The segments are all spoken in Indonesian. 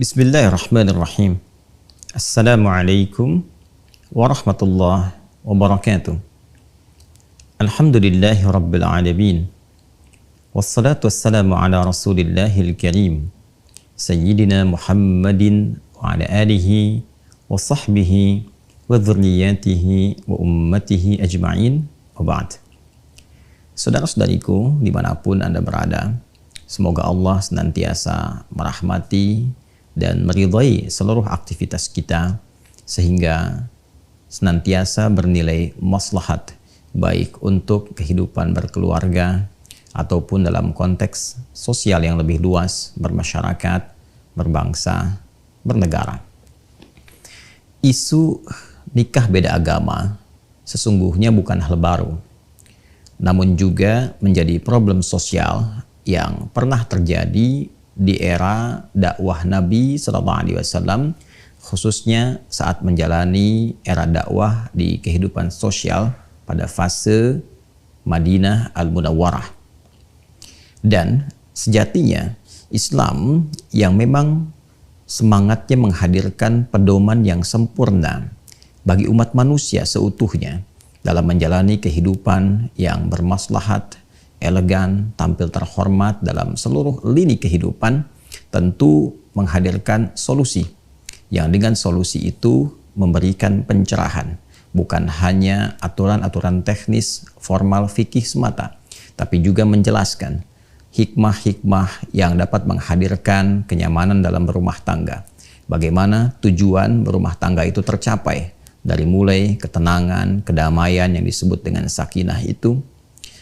Bismillahirrahmanirrahim. Assalamualaikum warahmatullahi wabarakatuh. Alhamdulillahi rabbil alamin. Wassalatu wassalamu ala rasulillahil karim. Sayyidina Muhammadin wa ala alihi wa sahbihi wa dhurriyatihi wa ummatihi ajma'in wa ba'd. Saudara-saudariku dimanapun Anda berada, semoga Allah senantiasa merahmati dan meridhai seluruh aktivitas kita sehingga senantiasa bernilai maslahat baik untuk kehidupan berkeluarga ataupun dalam konteks sosial yang lebih luas, bermasyarakat, berbangsa, bernegara. Isu nikah beda agama sesungguhnya bukan hal baru, namun juga menjadi problem sosial yang pernah terjadi di era dakwah Nabi SAW, khususnya saat menjalani era dakwah di kehidupan sosial pada fase Madinah Al-Munawwarah. Dan sejatinya Islam yang memang semangatnya menghadirkan pedoman yang sempurna bagi umat manusia seutuhnya dalam menjalani kehidupan yang bermaslahat, elegan, tampil terhormat dalam seluruh lini kehidupan, tentu menghadirkan solusi yang dengan solusi itu memberikan pencerahan, bukan hanya aturan-aturan teknis formal fikih semata, tapi juga menjelaskan hikmah-hikmah yang dapat menghadirkan kenyamanan dalam berumah tangga. Bagaimana tujuan berumah tangga itu tercapai, dari mulai ketenangan, kedamaian yang disebut dengan sakinah itu,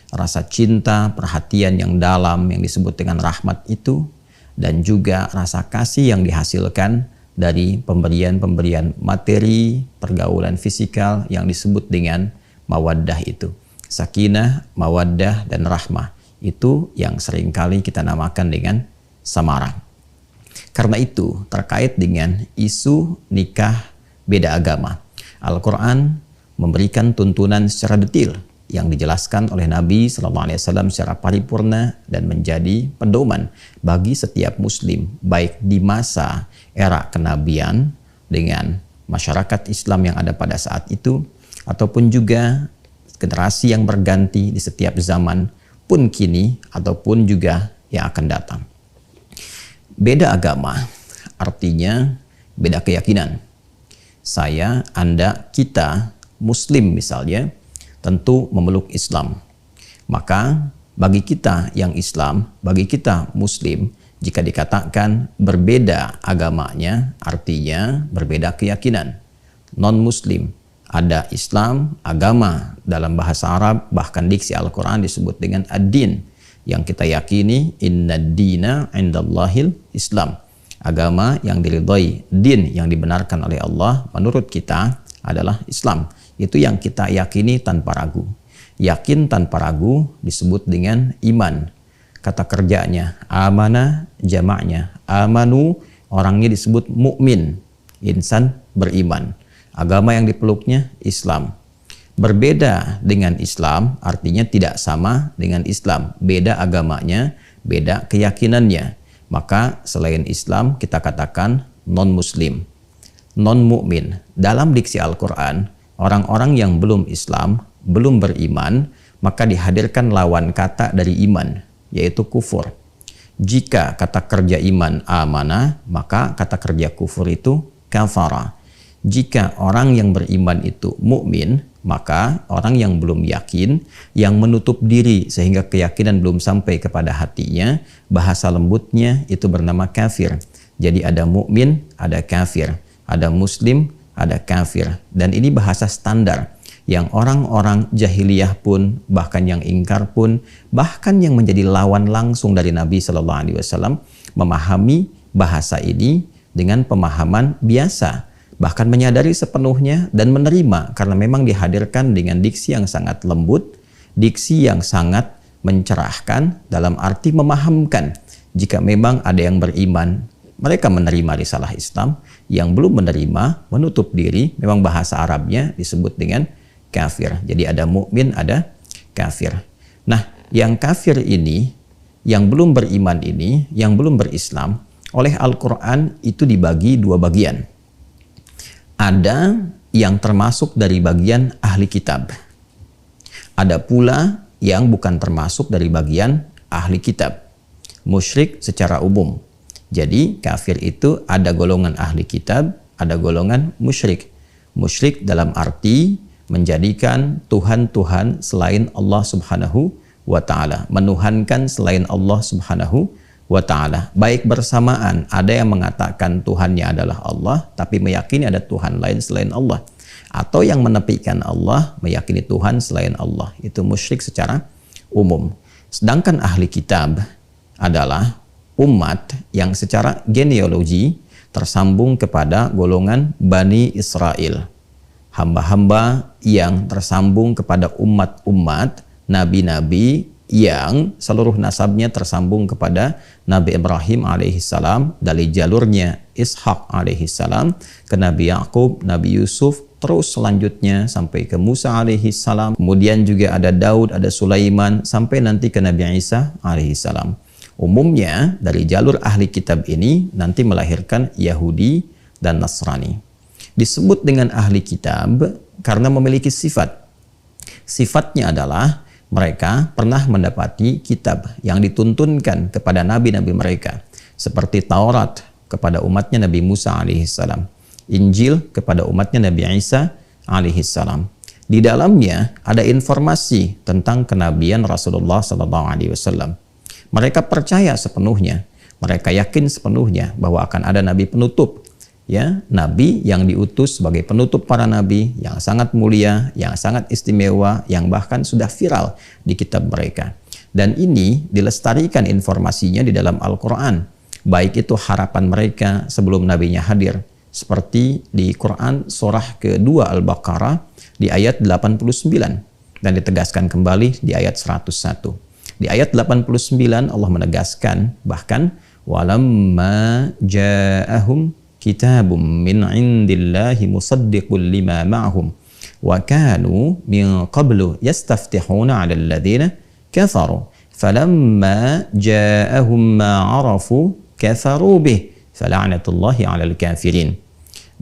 rasa cinta, perhatian yang dalam yang disebut dengan rahmat itu, dan juga rasa kasih yang dihasilkan dari pemberian-pemberian materi, pergaulan fisikal yang disebut dengan mawaddah itu. Sakinah, mawaddah, dan rahmah itu yang seringkali kita namakan dengan samara. Karena itu terkait dengan isu nikah beda agama, Al-Quran memberikan tuntunan secara detail yang dijelaskan oleh Nabi SAW secara paripurna dan menjadi pedoman bagi setiap muslim, baik di masa era kenabian dengan masyarakat Islam yang ada pada saat itu, ataupun juga generasi yang berganti di setiap zaman pun kini, ataupun juga yang akan datang. Beda agama artinya beda keyakinan. Saya, Anda, kita, muslim misalnya, tentu memeluk Islam. Maka bagi kita yang Islam, bagi kita muslim, jika dikatakan berbeda agamanya, artinya berbeda keyakinan. Non-muslim, ada Islam, agama dalam bahasa Arab, bahkan diksi Al-Quran disebut dengan ad-din, yang kita yakini inna dina indallahil Islam. Agama yang diridhai, din yang dibenarkan oleh Allah menurut kita adalah Islam. Itu yang kita yakini tanpa ragu. Yakin tanpa ragu disebut dengan iman. Kata kerjanya amana, jamaknya amanu, orangnya disebut mukmin, insan beriman. Agama yang dipeluknya Islam. Berbeda dengan Islam artinya tidak sama dengan Islam. Beda agamanya, beda keyakinannya. Maka selain Islam kita katakan non-muslim, non-mukmin. Dalam diksi Al-Quran, orang-orang yang belum Islam, belum beriman, maka dihadirkan lawan kata dari iman, yaitu kufur. Jika kata kerja iman amanah, maka kata kerja kufur itu kafara. Jika orang yang beriman itu mukmin, maka orang yang belum yakin, yang menutup diri sehingga keyakinan belum sampai kepada hatinya, bahasa lembutnya itu bernama kafir. Jadi ada mukmin, ada kafir, ada muslim, ada kafir. Dan ini bahasa standar yang orang-orang jahiliyah pun, bahkan yang ingkar pun, bahkan yang menjadi lawan langsung dari Nabi SAW memahami bahasa ini dengan pemahaman biasa, bahkan menyadari sepenuhnya dan menerima karena memang dihadirkan dengan diksi yang sangat lembut, diksi yang sangat mencerahkan dalam arti memahamkan. Jika memang ada yang beriman, mereka menerima risalah Islam, yang belum menerima menutup diri, memang bahasa Arabnya disebut dengan kafir. Jadi ada mukmin, ada kafir. Nah, yang kafir ini, yang belum beriman ini, yang belum berislam, oleh Al-Quran itu dibagi dua bagian. Ada yang termasuk dari bagian ahli kitab. Ada pula yang bukan termasuk dari bagian ahli kitab. Musyrik secara umum. Jadi kafir itu ada golongan ahli kitab, ada golongan musyrik. Musyrik dalam arti menjadikan Tuhan-Tuhan selain Allah Subhanahu wa ta'ala. Menuhankan selain Allah Subhanahu wa ta'ala. Baik bersamaan, ada yang mengatakan Tuhannya adalah Allah, tapi meyakini ada Tuhan lain selain Allah. Atau yang menepikan Allah, meyakini Tuhan selain Allah. Itu musyrik secara umum. Sedangkan ahli kitab adalah umat yang secara genealogi tersambung kepada golongan Bani Israel. Hamba-hamba yang tersambung kepada umat-umat nabi-nabi yang seluruh nasabnya tersambung kepada Nabi Ibrahim alaihissalam, dari jalurnya Ishak alaihissalam ke Nabi Yakub, Nabi Yusuf, terus selanjutnya sampai ke Musa alaihissalam, kemudian juga ada Daud, ada Sulaiman, sampai nanti ke Nabi Isa alaihissalam. Umumnya dari jalur ahli kitab ini nanti melahirkan Yahudi dan Nasrani. Disebut dengan ahli kitab karena memiliki sifat. Sifatnya adalah mereka pernah mendapati kitab yang dituntunkan kepada nabi-nabi mereka, seperti Taurat kepada umatnya Nabi Musa alaihissalam, Injil kepada umatnya Nabi Isa alaihissalam. Di dalamnya ada informasi tentang kenabian Rasulullah SAW. Mereka percaya sepenuhnya, mereka yakin sepenuhnya bahwa akan ada nabi penutup, ya, nabi yang diutus sebagai penutup para nabi, yang sangat mulia, yang sangat istimewa, yang bahkan sudah viral di kitab mereka. Dan ini dilestarikan informasinya di dalam Al-Quran, baik itu harapan mereka sebelum nabinya hadir, seperti di Quran surah kedua Al-Baqarah di ayat 89, dan ditegaskan kembali di ayat 101. Di ayat 89 Allah menegaskan bahkan walamma ja'ahum kitabum min indillahi musaddiqul lima ma'hum wa kanu min qablu yastaftihuna 'alal ladzina kafaru falamma ja'ahum ma 'arafu kafaru bih fala'natullahi 'alal kafirin.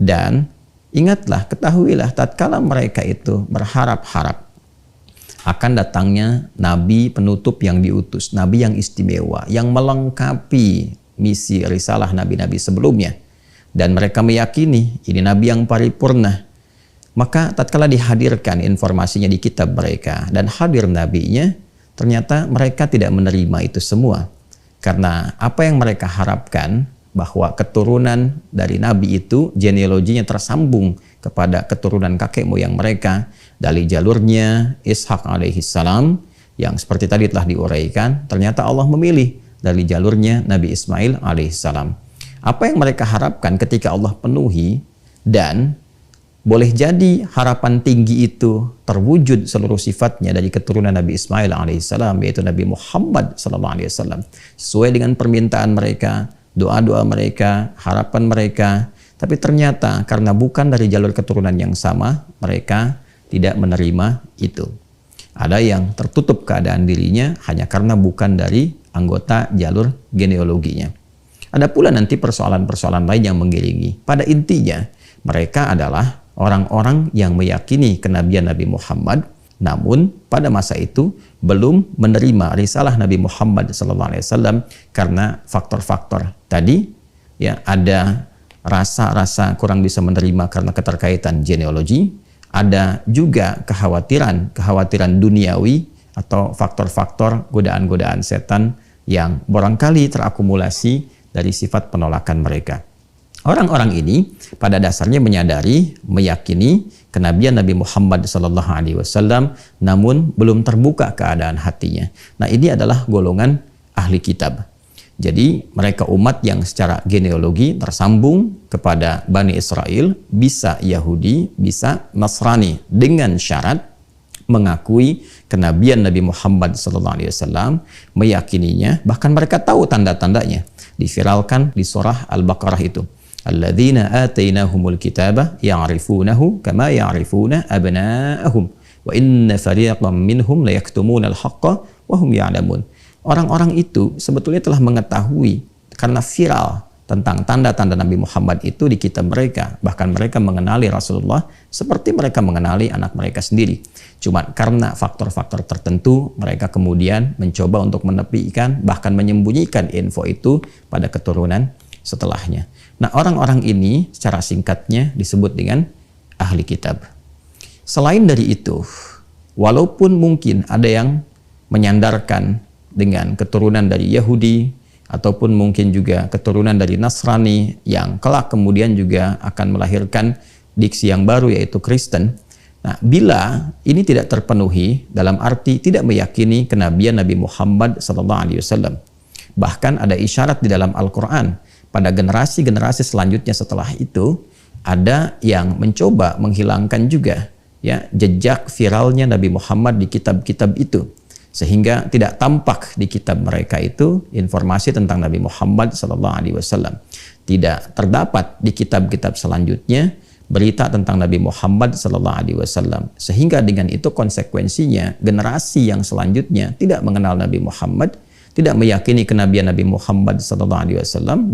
Dan ingatlah, ketahuilah tatkala mereka itu berharap-harap akan datangnya nabi penutup yang diutus, nabi yang istimewa, yang melengkapi misi risalah nabi-nabi sebelumnya, dan mereka meyakini ini nabi yang paripurna. Maka tatkala dihadirkan informasinya di kitab mereka dan hadir nabinya, ternyata mereka tidak menerima itu semua, karena apa yang mereka harapkan bahwa keturunan dari nabi itu genealoginya tersambung kepada keturunan kakek moyang mereka dari jalurnya Ishak alaihissalam, yang seperti tadi telah diuraikan, ternyata Allah memilih dari jalurnya Nabi Ismail alaihissalam. Apa yang mereka harapkan ketika Allah penuhi, dan boleh jadi harapan tinggi itu terwujud seluruh sifatnya dari keturunan Nabi Ismail alaihissalam, yaitu Nabi Muhammad sallallahu alaihi wasallam, sesuai dengan permintaan mereka, doa-doa mereka, harapan mereka. Tapi ternyata karena bukan dari jalur keturunan yang sama, mereka tidak menerima itu. Ada yang tertutup keadaan dirinya hanya karena bukan dari anggota jalur genealoginya. Ada pula nanti persoalan-persoalan lain yang mengiringi. Pada intinya, mereka adalah orang-orang yang meyakini kenabian Nabi Muhammad, namun pada masa itu belum menerima risalah Nabi Muhammad SAW karena faktor-faktor tadi, ya, ada rasa-rasa kurang bisa menerima karena keterkaitan genealogi, ada juga kekhawatiran duniawi atau faktor-faktor godaan-godaan setan yang barangkali terakumulasi dari sifat penolakan mereka. Orang-orang ini pada dasarnya menyadari, meyakini kenabian Nabi Muhammad SAW, namun belum terbuka keadaan hatinya. Nah, ini adalah golongan ahli kitab. Jadi mereka umat yang secara genealogi tersambung kepada Bani Israel, bisa Yahudi, bisa Nasrani, dengan syarat mengakui kenabian Nabi Muhammad SAW, meyakininya, bahkan mereka tahu tanda-tandanya. Diviralkan di surah Al-Baqarah itu. Alladzina atainahumul kitaba ya'rifunahu kama ya'rifuna abna'ahum wa inna fariqam minhum la yaktumuna al-haqqa wa hum ya'lamun. Orang-orang itu sebetulnya telah mengetahui karena viral tentang tanda-tanda Nabi Muhammad itu di kitab mereka. Bahkan mereka mengenali Rasulullah seperti mereka mengenali anak mereka sendiri. Cuma karena faktor-faktor tertentu, mereka kemudian mencoba untuk menepikan, bahkan menyembunyikan info itu pada keturunan setelahnya. Nah, orang-orang ini secara singkatnya disebut dengan ahli kitab. Selain dari itu, walaupun mungkin ada yang menyandarkan dengan keturunan dari Yahudi, ataupun mungkin juga keturunan dari Nasrani yang kelak kemudian juga akan melahirkan diksi yang baru yaitu Kristen. Nah, bila ini tidak terpenuhi dalam arti tidak meyakini kenabian Nabi Muhammad SAW. Bahkan ada isyarat di dalam Al-Quran pada generasi-generasi selanjutnya setelah itu ada yang mencoba menghilangkan juga ya jejak viralnya Nabi Muhammad di kitab-kitab itu. Sehingga tidak tampak di kitab mereka itu informasi tentang Nabi Muhammad SAW. Tidak terdapat di kitab-kitab selanjutnya berita tentang Nabi Muhammad SAW. Sehingga dengan itu konsekuensinya generasi yang selanjutnya tidak mengenal Nabi Muhammad, tidak meyakini kenabian Nabi Muhammad SAW.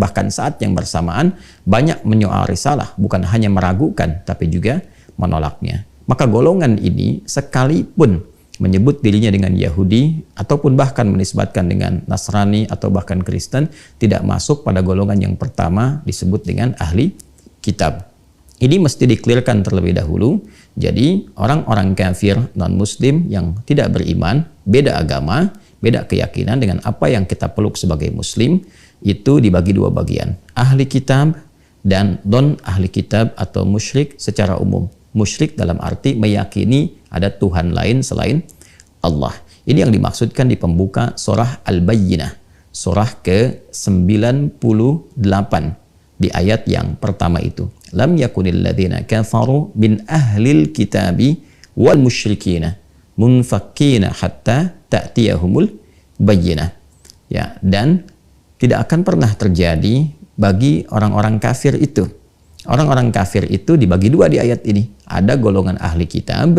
Bahkan saat yang bersamaan banyak menyoal risalah, bukan hanya meragukan tapi juga menolaknya. Maka golongan ini sekalipun menyebut dirinya dengan Yahudi ataupun bahkan menisbatkan dengan Nasrani atau bahkan Kristen, tidak masuk pada golongan yang pertama disebut dengan ahli kitab. Ini mesti diklirkan terlebih dahulu. Jadi orang-orang kafir non-muslim yang tidak beriman, beda agama, beda keyakinan dengan apa yang kita peluk sebagai muslim, itu dibagi dua bagian, ahli kitab dan non ahli kitab atau musyrik secara umum. Musyrik dalam arti meyakini ada Tuhan lain selain Allah. Ini yang dimaksudkan di pembuka surah Al-Bayyinah, surah ke-98 di ayat yang pertama itu. Lam yakunil ladzina kafaru min ahlil kitabi wal musyrikina munfakkina hatta ta'tiyahumul bayyinah. Ya, dan tidak akan pernah terjadi bagi orang-orang kafir itu. Orang-orang kafir itu dibagi dua di ayat ini. Ada golongan ahli kitab,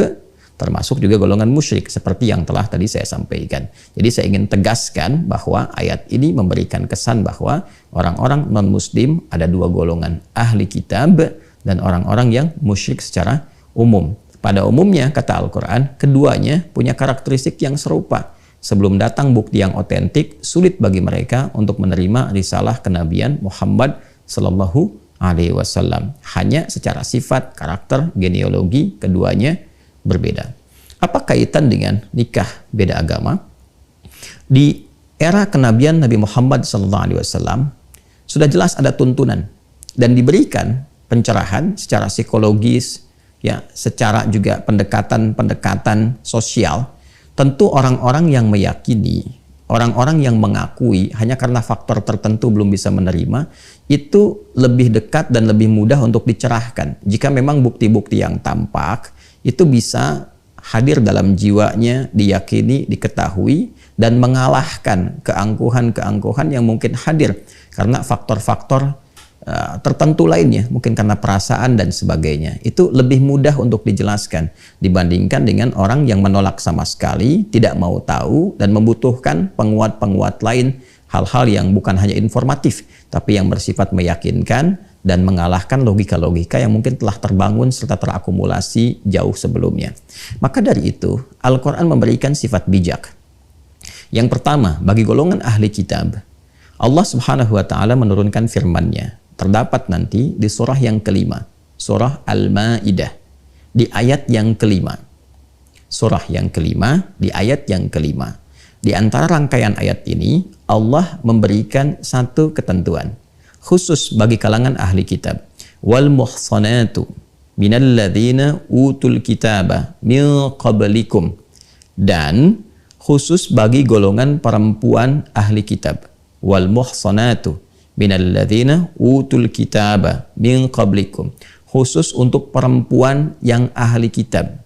termasuk juga golongan musyrik, seperti yang telah tadi saya sampaikan. Jadi saya ingin tegaskan bahwa ayat ini memberikan kesan bahwa orang-orang non-muslim ada dua golongan, ahli kitab dan orang-orang yang musyrik secara umum. Pada umumnya, kata Al-Quran, keduanya punya karakteristik yang serupa. Sebelum datang bukti yang otentik, sulit bagi mereka untuk menerima risalah kenabian Muhammad Sallallahu Alaihi Wasallam. Hanya secara sifat, karakter, genealogi keduanya berbeda. Apa kaitan dengan nikah beda agama? Di era kenabian Nabi Muhammad SAW sudah jelas ada tuntunan dan diberikan pencerahan secara psikologis, ya, secara juga pendekatan sosial. Tentu orang-orang yang meyakini, orang-orang yang mengakui hanya karena faktor tertentu belum bisa menerima, itu lebih dekat dan lebih mudah untuk dicerahkan. Jika memang bukti-bukti yang tampak itu bisa hadir dalam jiwanya, diyakini, diketahui, dan mengalahkan keangkuhan-keangkuhan yang mungkin hadir karena faktor-faktor tertentu lainnya, mungkin karena perasaan dan sebagainya. Itu lebih mudah untuk dijelaskan dibandingkan dengan orang yang menolak sama sekali, tidak mau tahu, dan membutuhkan penguat-penguat lain, hal-hal yang bukan hanya informatif, tapi yang bersifat meyakinkan dan mengalahkan logika-logika yang mungkin telah terbangun serta terakumulasi jauh sebelumnya. Maka dari itu, Al-Quran memberikan sifat bijak. Yang pertama, bagi golongan ahli kitab, Allah Subhanahu wa Ta'ala menurunkan firman-Nya. Terdapat nanti di surah yang kelima, surah Al-Ma'idah, di ayat yang kelima. Surah yang kelima, di ayat yang kelima. Di antara rangkaian ayat ini, Allah memberikan satu ketentuan khusus bagi kalangan ahli kitab. Wal muhsanatu minal ladzina utul kitaba min qablikum. Dan khusus bagi golongan perempuan ahli kitab. Wal muhsanatu minal ladzina utul kitaba min qablikum. Khusus untuk perempuan yang ahli kitab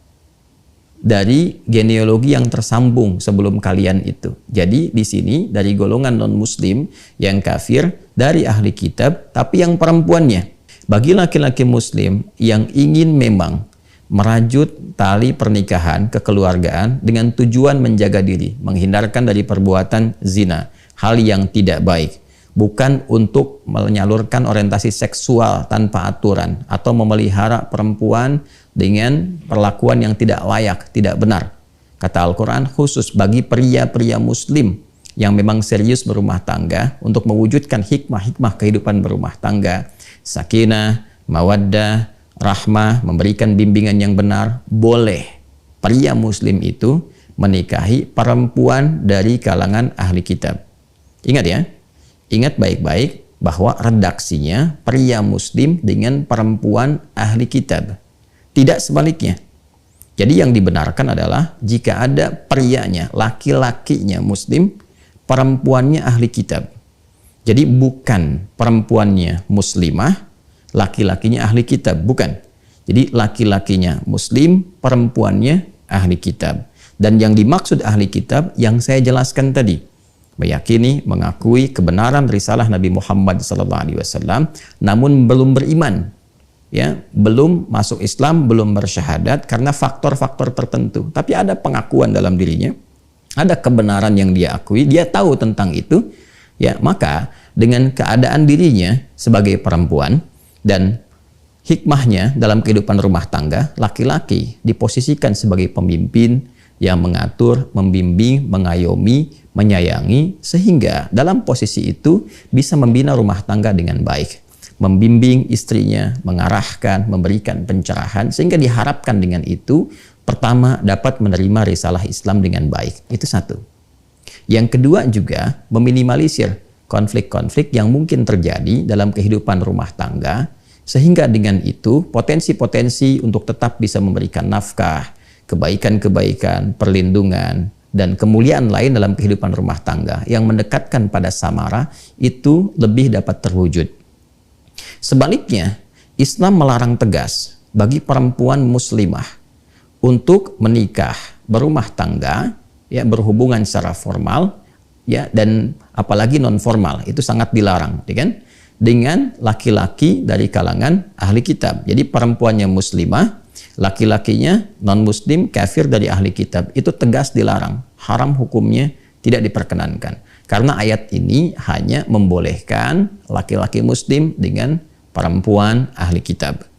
dari genealogi yang tersambung sebelum kalian itu. Jadi di sini dari golongan non-muslim yang kafir, dari ahli kitab, tapi yang perempuannya. Bagi laki-laki muslim yang ingin memang merajut tali pernikahan kekeluargaan dengan tujuan menjaga diri, menghindarkan dari perbuatan zina, hal yang tidak baik, bukan untuk menyalurkan orientasi seksual tanpa aturan atau memelihara perempuan dengan perlakuan yang tidak layak, tidak benar. Kata Al-Quran, khusus bagi pria-pria muslim yang memang serius berumah tangga untuk mewujudkan hikmah-hikmah kehidupan berumah tangga, sakinah, mawaddah, rahmah, memberikan bimbingan yang benar, boleh pria muslim itu menikahi perempuan dari kalangan ahli kitab. Ingat ya, ingat baik-baik bahwa redaksinya pria muslim dengan perempuan ahli kitab, tidak sebaliknya. Jadi yang dibenarkan adalah jika ada prianya, laki-lakinya muslim, perempuannya ahli kitab. Jadi bukan perempuannya muslimah, laki-lakinya ahli kitab, bukan. Jadi laki-lakinya muslim, perempuannya ahli kitab. Dan yang dimaksud ahli kitab yang saya jelaskan tadi, meyakini, mengakui kebenaran risalah Nabi Muhammad SAW, namun belum beriman, ya, belum masuk Islam, belum bersyahadat karena faktor-faktor tertentu. Tapi ada pengakuan dalam dirinya, ada kebenaran yang dia akui, dia tahu tentang itu, ya, maka dengan keadaan dirinya sebagai perempuan dan hikmahnya dalam kehidupan rumah tangga, laki-laki diposisikan sebagai pemimpin yang mengatur, membimbing, mengayomi, menyayangi, sehingga dalam posisi itu bisa membina rumah tangga dengan baik, membimbing istrinya, mengarahkan, memberikan pencerahan, sehingga diharapkan dengan itu, pertama, dapat menerima risalah Islam dengan baik. Itu satu. Yang kedua juga, meminimalisir konflik-konflik yang mungkin terjadi dalam kehidupan rumah tangga, sehingga dengan itu potensi-potensi untuk tetap bisa memberikan nafkah, kebaikan-kebaikan, perlindungan, dan kemuliaan lain dalam kehidupan rumah tangga yang mendekatkan pada samara itu lebih dapat terwujud. Sebaliknya, Islam melarang tegas bagi perempuan muslimah untuk menikah, berumah tangga, ya, berhubungan secara formal, ya, dan apalagi non formal, itu sangat dilarang, ya kan? Dengan laki-laki dari kalangan ahli kitab. Jadi perempuannya muslimah, laki-lakinya non-muslim, kafir dari ahli kitab, itu tegas dilarang, haram hukumnya, tidak diperkenankan. Karena ayat ini hanya membolehkan laki-laki muslim dengan perempuan ahli kitab.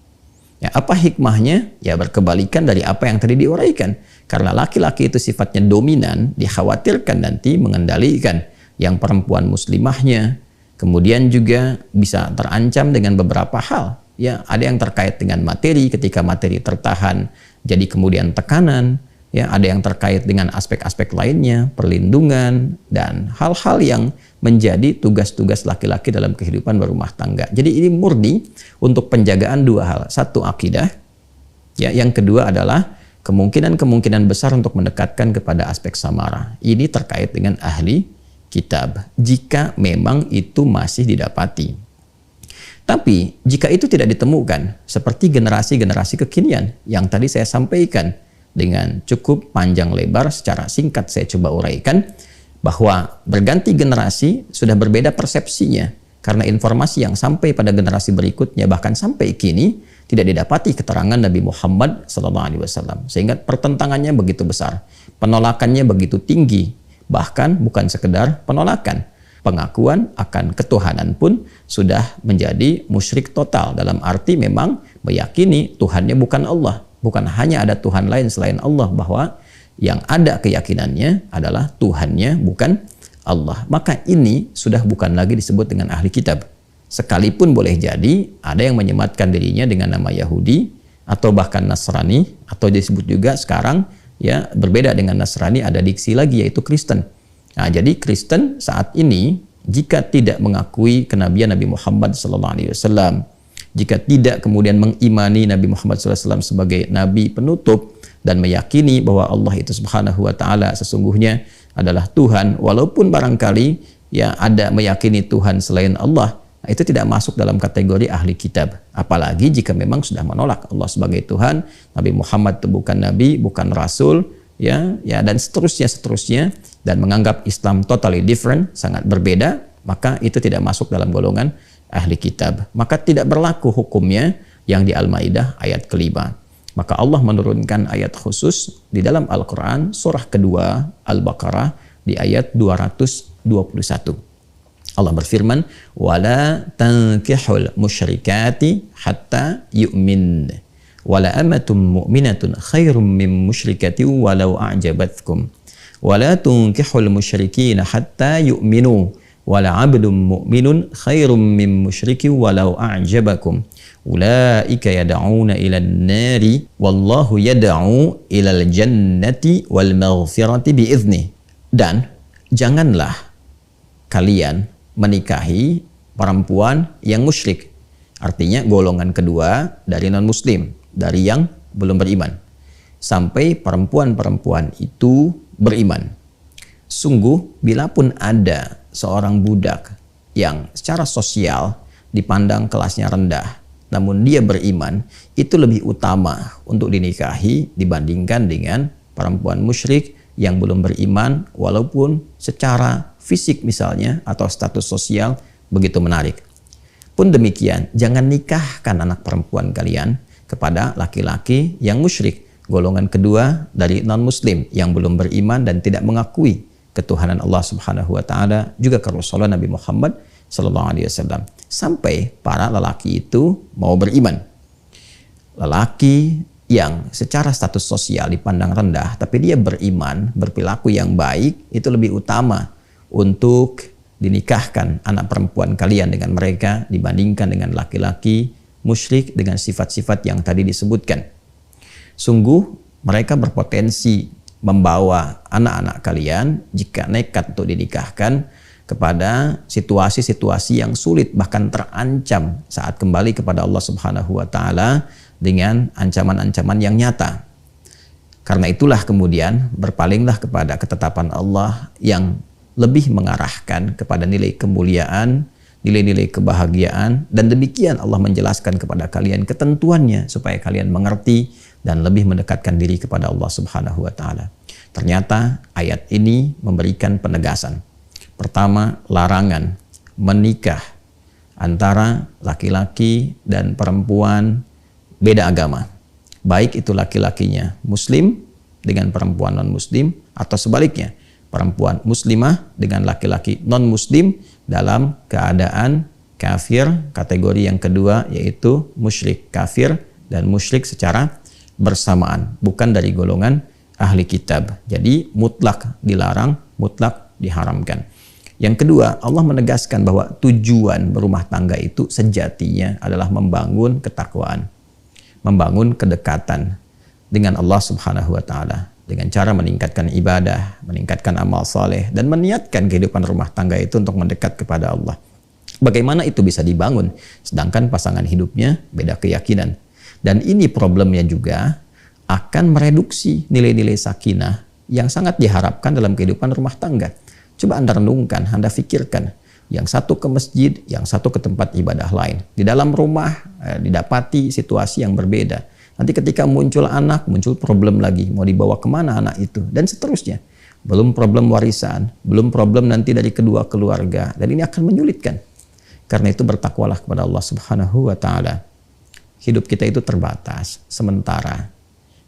Ya, apa hikmahnya? Ya, berkebalikan dari apa yang tadi diuraikan. Karena laki-laki itu sifatnya dominan, dikhawatirkan nanti mengendalikan yang perempuan muslimahnya. Kemudian juga bisa terancam dengan beberapa hal. Ya, ada yang terkait dengan materi, ketika materi tertahan jadi kemudian tekanan, ya, ada yang terkait dengan aspek-aspek lainnya, perlindungan, dan hal-hal yang menjadi tugas-tugas laki-laki dalam kehidupan berumah tangga. Jadi ini murni untuk penjagaan dua hal. Satu, akidah, ya, yang kedua adalah kemungkinan-kemungkinan besar untuk mendekatkan kepada aspek samara. Ini terkait dengan ahli kitab, jika memang itu masih didapati. Tapi jika itu tidak ditemukan, seperti generasi-generasi kekinian yang tadi saya sampaikan dengan cukup panjang lebar, secara singkat saya coba uraikan, bahwa berganti generasi sudah berbeda persepsinya, karena informasi yang sampai pada generasi berikutnya, bahkan sampai kini, tidak didapati keterangan Nabi Muhammad SAW. Sehingga pertentangannya begitu besar, penolakannya begitu tinggi, bahkan bukan sekedar penolakan, pengakuan akan ketuhanan pun sudah menjadi musyrik total, dalam arti memang meyakini Tuhannya bukan Allah, bukan hanya ada Tuhan lain selain Allah, bahwa yang ada keyakinannya adalah Tuhannya bukan Allah. Maka ini sudah bukan lagi disebut dengan ahli kitab. Sekalipun boleh jadi ada yang menyematkan dirinya dengan nama Yahudi atau bahkan Nasrani, atau disebut juga sekarang, ya, berbeda dengan Nasrani, ada diksi lagi yaitu Kristen. Nah, jadi Kristen saat ini jika tidak mengakui kenabian Nabi Muhammad SAW, jika tidak kemudian mengimani Nabi Muhammad SAW sebagai nabi penutup dan meyakini bahwa Allah itu Subhanahu wa taala sesungguhnya adalah Tuhan, walaupun barangkali ya ada meyakini Tuhan selain Allah, nah, itu tidak masuk dalam kategori ahli kitab. Apalagi jika memang sudah menolak Allah sebagai Tuhan, Nabi Muhammad itu bukan nabi, bukan rasul, ya dan seterusnya, dan menganggap Islam totally different, sangat berbeda, maka itu tidak masuk dalam golongan ahli kitab. Maka tidak berlaku hukumnya yang di Al-Maidah ayat kelima. Maka Allah menurunkan ayat khusus di dalam Al-Quran surah kedua Al-Baqarah di ayat 221. Allah berfirman, "Wala tankihul musyrikati hatta yu'min. Wala amatun mu'minatun khairum min musyrikati walau a'jabatkum. Wala tunkihul musyrikina hatta yu'minu. Wala 'abdun mu'minun khairum min musyriki walau a'jabakum. Ulaika yad'una ilan nari wallahu yad'u ilal jannati wal maghfirati bi'idzni." Dan janganlah kalian menikahi perempuan yang musyrik. Artinya golongan kedua dari non-muslim, dari yang belum beriman. Sampai perempuan-perempuan itu beriman. Sungguh, bila pun ada seorang budak yang secara sosial dipandang kelasnya rendah, namun dia beriman, itu lebih utama untuk dinikahi dibandingkan dengan perempuan musyrik yang belum beriman, walaupun secara fisik misalnya atau status sosial begitu menarik. Pun demikian, jangan nikahkan anak perempuan kalian kepada laki-laki yang musyrik, golongan kedua dari non-muslim yang belum beriman dan tidak mengakui ketuhanan Allah Subhanahu wa taala, juga Rasulullah Nabi Muhammad sallallahu alaihi wasallam, sampai para lelaki itu mau beriman. Lelaki yang secara status sosial dipandang rendah tapi dia beriman, berperilaku yang baik, itu lebih utama untuk dinikahkan anak perempuan kalian dengan mereka dibandingkan dengan laki-laki musyrik dengan sifat-sifat yang tadi disebutkan. Sungguh mereka berpotensi membawa anak-anak kalian jika nekat untuk dinikahkan kepada situasi-situasi yang sulit, bahkan terancam saat kembali kepada Allah Subhanahu wa taala dengan ancaman-ancaman yang nyata. Karena itulah kemudian berpalinglah kepada ketetapan Allah yang lebih mengarahkan kepada nilai kemuliaan, nilai-nilai kebahagiaan, dan demikian Allah menjelaskan kepada kalian ketentuannya supaya kalian mengerti dan lebih mendekatkan diri kepada Allah Subhanahu wa taala. Ternyata ayat ini memberikan penegasan. Pertama, larangan menikah antara laki-laki dan perempuan beda agama. Baik itu laki-lakinya muslim dengan perempuan non-muslim atau sebaliknya, perempuan muslimah dengan laki-laki non-muslim dalam keadaan kafir. Kategori yang kedua yaitu musyrik kafir dan musyrik secara bersamaan, bukan dari golongan ahli kitab. Jadi mutlak dilarang, mutlak diharamkan. Yang kedua, Allah menegaskan bahwa tujuan berumah tangga itu sejatinya adalah membangun ketakwaan, membangun kedekatan dengan Allah Subhanahu wa taala dengan cara meningkatkan ibadah, meningkatkan amal saleh, dan meniatkan kehidupan rumah tangga itu untuk mendekat kepada Allah. Bagaimana itu bisa dibangun sedangkan pasangan hidupnya beda keyakinan? Dan ini problemnya juga akan mereduksi nilai-nilai sakinah yang sangat diharapkan dalam kehidupan rumah tangga. Coba Anda renungkan, Anda pikirkan, yang satu ke masjid, yang satu ke tempat ibadah lain. Di dalam rumah didapati situasi yang berbeda. Nanti ketika muncul anak, muncul problem lagi. Mau dibawa kemana anak itu? Dan seterusnya. Belum problem warisan, belum problem nanti dari kedua keluarga. Dan ini akan menyulitkan. Karena itu bertakwalah kepada Allah Subhanahu wa ta'ala. Hidup kita itu terbatas, sementara.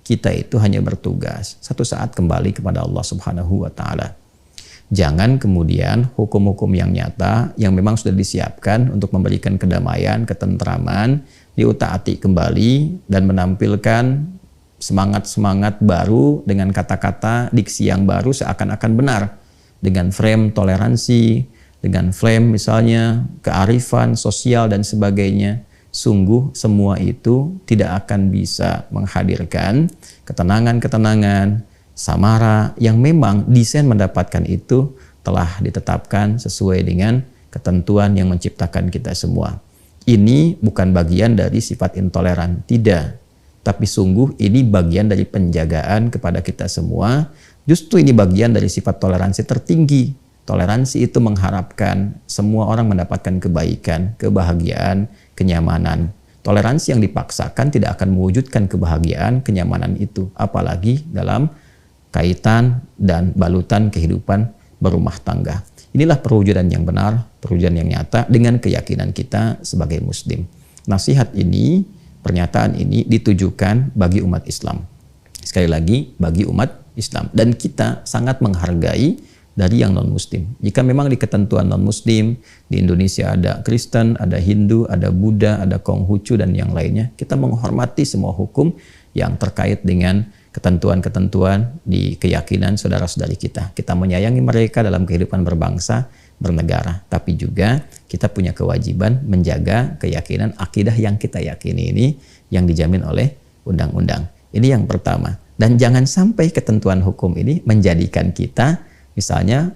Kita itu hanya bertugas. Satu saat kembali kepada Allah Subhanahu wa ta'ala. Jangan kemudian hukum-hukum yang nyata yang memang sudah disiapkan untuk memberikan kedamaian, ketentraman, diutaati kembali dan menampilkan semangat-semangat baru dengan kata-kata diksi yang baru seakan-akan benar, dengan frame toleransi, dengan frame misalnya kearifan sosial dan sebagainya. Sungguh semua itu tidak akan bisa menghadirkan ketenangan-ketenangan, samara yang memang desain mendapatkan itu telah ditetapkan sesuai dengan ketentuan yang menciptakan kita semua. Ini bukan bagian dari sifat intoleran, tidak. Tapi sungguh ini bagian dari penjagaan kepada kita semua. Justru ini bagian dari sifat toleransi tertinggi. Toleransi itu mengharapkan semua orang mendapatkan kebaikan, kebahagiaan, kenyamanan. Toleransi yang dipaksakan tidak akan mewujudkan kebahagiaan, kenyamanan itu. Apalagi dalam kaitan dan balutan kehidupan berumah tangga. Inilah perwujudan yang benar, perwujudan yang nyata dengan keyakinan kita sebagai muslim. Nasihat ini, pernyataan ini ditujukan bagi umat Islam. Sekali lagi, bagi umat Islam. Dan kita sangat menghargai dari yang non-muslim. Jika memang di ketentuan non-muslim, di Indonesia ada Kristen, ada Hindu, ada Buddha, ada Konghucu, dan yang lainnya, kita menghormati semua hukum yang terkait dengan ketentuan-ketentuan di keyakinan saudara-saudari kita. Kita menyayangi mereka dalam kehidupan berbangsa, bernegara. Tapi juga kita punya kewajiban menjaga keyakinan akidah yang kita yakini ini yang dijamin oleh undang-undang. Ini yang pertama. Dan jangan sampai ketentuan hukum ini menjadikan kita misalnya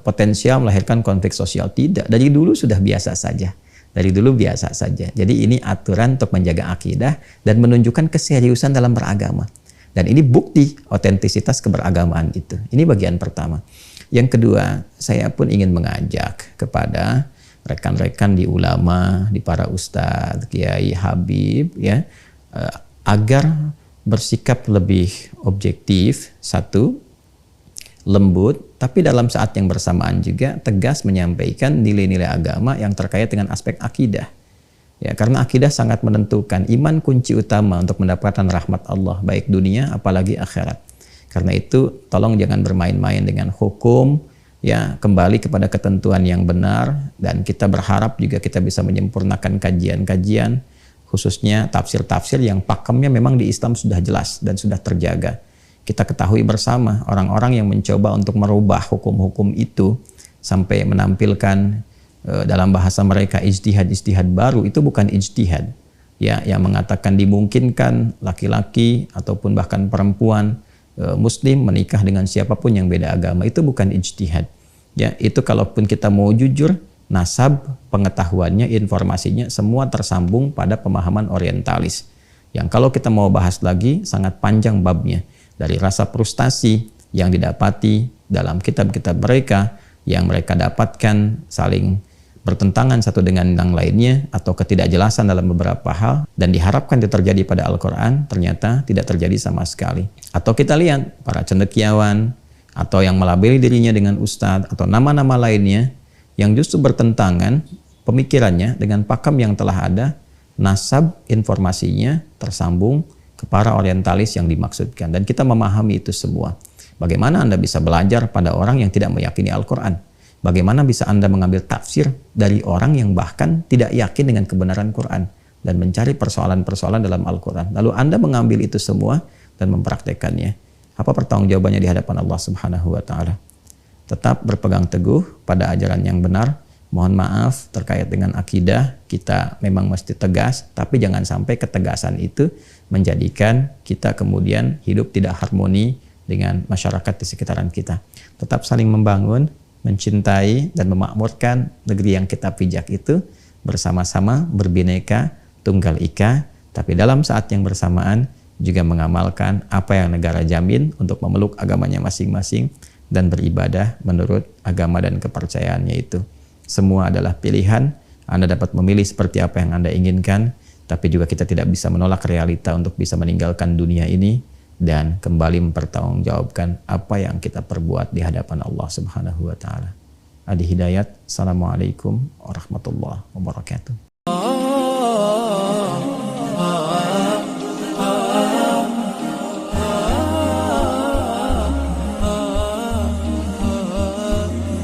potensial melahirkan konflik sosial. Tidak. Dari dulu sudah biasa saja. Dari dulu biasa saja. Jadi ini aturan untuk menjaga akidah dan menunjukkan keseriusan dalam beragama. Dan ini bukti otentisitas keberagamaan itu. Ini bagian pertama. Yang kedua, saya pun ingin mengajak kepada rekan-rekan di ulama, di para ustadz, kiai, habib, ya, agar bersikap lebih objektif, satu, lembut, tapi dalam saat yang bersamaan juga tegas menyampaikan nilai-nilai agama yang terkait dengan aspek akidah. Ya, karena akidah sangat menentukan. Iman kunci utama untuk mendapatkan rahmat Allah, baik dunia apalagi akhirat. Karena itu tolong jangan bermain-main dengan hukum, ya, kembali kepada ketentuan yang benar, dan kita berharap juga kita bisa menyempurnakan kajian-kajian, khususnya tafsir-tafsir yang pakemnya memang di Islam sudah jelas dan sudah terjaga. Kita ketahui bersama orang-orang yang mencoba untuk merubah hukum-hukum itu sampai menampilkan dalam bahasa mereka ijtihad baru, itu bukan ijtihad, ya, yang mengatakan dimungkinkan laki-laki ataupun bahkan perempuan muslim menikah dengan siapapun yang beda agama. Itu bukan ijtihad, ya. Itu kalaupun kita mau jujur, nasab pengetahuannya, informasinya semua tersambung pada pemahaman orientalis, yang kalau kita mau bahas lagi sangat panjang babnya, dari rasa frustasi yang didapati dalam kitab-kitab mereka yang mereka dapatkan saling bertentangan satu dengan yang lainnya, atau ketidakjelasan dalam beberapa hal, dan diharapkan itu terjadi pada Al-Quran, ternyata tidak terjadi sama sekali. Atau kita lihat para cendekiawan atau yang melabeli dirinya dengan ustadz atau nama-nama lainnya yang justru bertentangan pemikirannya dengan pakem yang telah ada, nasab informasinya tersambung ke para orientalis yang dimaksudkan. Dan kita memahami itu semua. Bagaimana Anda bisa belajar pada orang yang tidak meyakini Al-Quran? Bagaimana bisa Anda mengambil tafsir dari orang yang bahkan tidak yakin dengan kebenaran Quran dan mencari persoalan-persoalan dalam Al-Quran? Lalu Anda mengambil itu semua dan mempraktekannya. Apa pertanggungjawabannya di hadapan Allah Subhanahu wa Ta'ala? Tetap berpegang teguh pada ajaran yang benar. Mohon maaf terkait dengan akidah, kita memang mesti tegas, tapi jangan sampai ketegasan itu menjadikan kita kemudian hidup tidak harmoni dengan masyarakat di sekitaran kita. Tetap saling membangun, mencintai dan memakmurkan negeri yang kita pijak itu bersama-sama, berbineka tunggal ika, tapi dalam saat yang bersamaan juga mengamalkan apa yang negara jamin untuk memeluk agamanya masing-masing dan beribadah menurut agama dan kepercayaannya itu. Semua adalah pilihan. Anda dapat memilih seperti apa yang Anda inginkan, tapi juga kita tidak bisa menolak realita untuk bisa meninggalkan dunia ini dan kembali mempertanggungjawabkan apa yang kita perbuat di hadapan Allah Subhanahu wa Ta'ala. Adi Hidayat. Assalamualaikum warahmatullahi wabarakatuh.